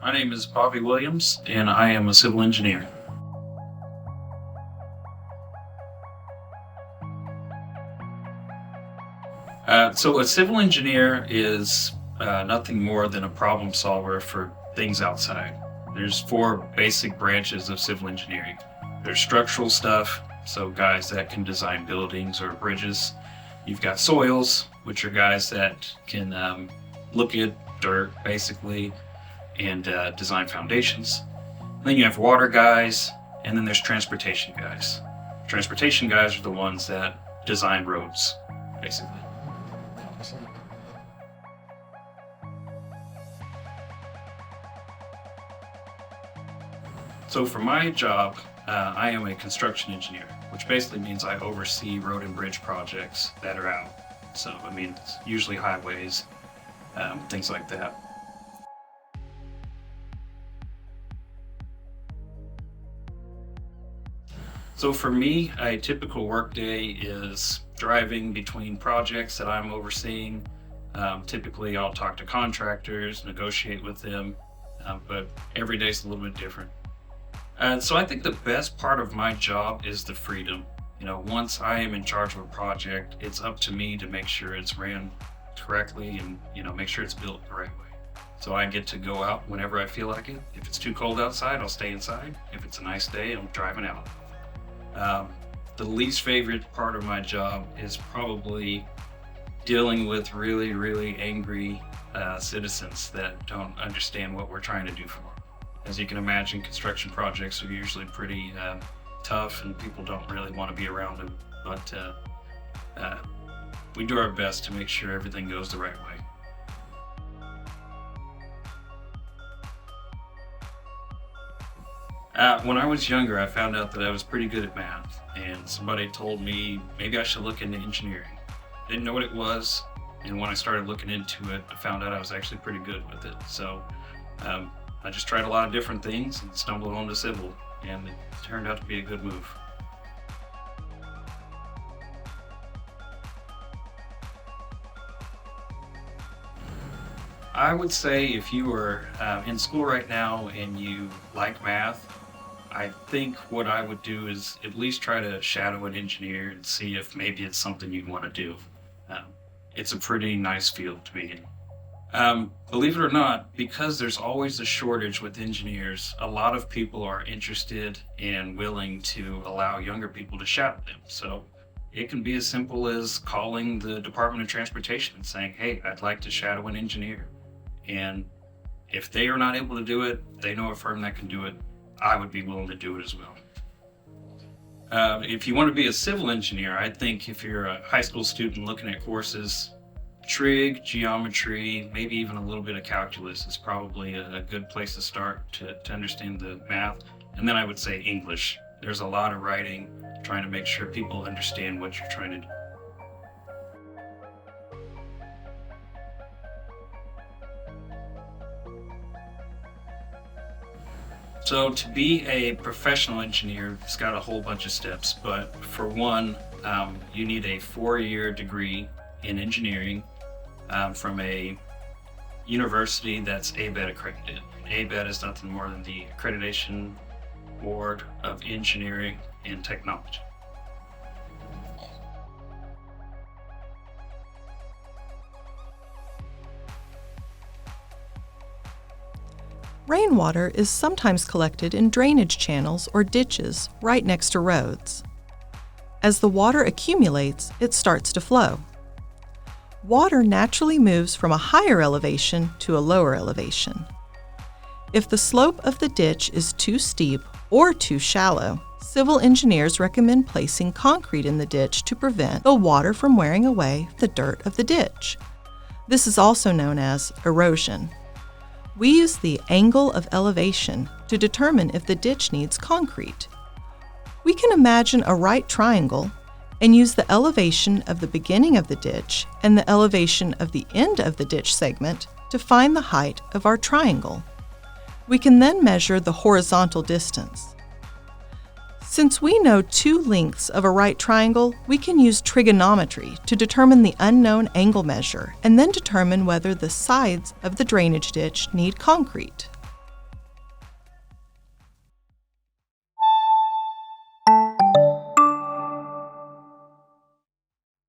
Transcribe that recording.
My name is Bobby Williams, and I am a civil engineer. So a civil engineer is nothing more than a problem solver for things outside. There's four basic branches of civil engineering. There's structural stuff, so guys that can design buildings or bridges. You've got soils, which are guys that can look at dirt, basically, and design foundations. Then you have water guys, and then there's transportation guys. Transportation guys are the ones that design roads, basically. So for my job, I am a construction engineer, which basically means I oversee road and bridge projects that are out. So, it's usually highways, things like that. So for me, a typical workday is driving between projects that I'm overseeing. Typically, I'll talk to contractors, negotiate with them, but every day is a little bit different. So I think the best part of my job is the freedom. Once I am in charge of a project, it's up to me to make sure it's ran correctly and, make sure it's built the right way. So I get to go out whenever I feel like it. If it's too cold outside, I'll stay inside. If it's a nice day, I'm driving out. The least favorite part of my job is probably dealing with really, really angry citizens that don't understand what we're trying to do for them. As you can imagine, construction projects are usually pretty tough and people don't really want to be around them, but we do our best to make sure everything goes the right way. When I was younger, I found out that I was pretty good at math, and somebody told me maybe I should look into engineering. Didn't know what it was, and when I started looking into it, I found out I was actually pretty good with it. So I just tried a lot of different things and stumbled onto civil, and it turned out to be a good move. I would say if you are in school right now and you like math, I think what I would do is at least try to shadow an engineer and see if maybe it's something you'd want to do. Um, it's a pretty nice field to be in. Believe it or not, because there's always a shortage with engineers, a lot of people are interested and willing to allow younger people to shadow them. So it can be as simple as calling the Department of Transportation and saying, hey, I'd like to shadow an engineer. And if they are not able to do it, they know a firm that can do it. I would be willing to do it as well. If you want to be a civil engineer, I think if you're a high school student looking at courses, trig, geometry, maybe even a little bit of calculus is probably a good place to start to understand the math. And then I would say English. There's a lot of writing, trying to make sure people understand what you're trying to do. So to be a professional engineer, it's got a whole bunch of steps, but for one, you need a 4-year degree in engineering from a university that's ABET accredited. ABET is nothing more than the Accreditation Board of Engineering and Technology. Rainwater is sometimes collected in drainage channels or ditches right next to roads. As the water accumulates, it starts to flow. Water naturally moves from a higher elevation to a lower elevation. If the slope of the ditch is too steep or too shallow, civil engineers recommend placing concrete in the ditch to prevent the water from wearing away the dirt of the ditch. This is also known as erosion. We use the angle of elevation to determine if the ditch needs concrete. We can imagine a right triangle and use the elevation of the beginning of the ditch and the elevation of the end of the ditch segment to find the height of our triangle. We can then measure the horizontal distance. Since we know two lengths of a right triangle, we can use trigonometry to determine the unknown angle measure and then determine whether the sides of the drainage ditch need concrete.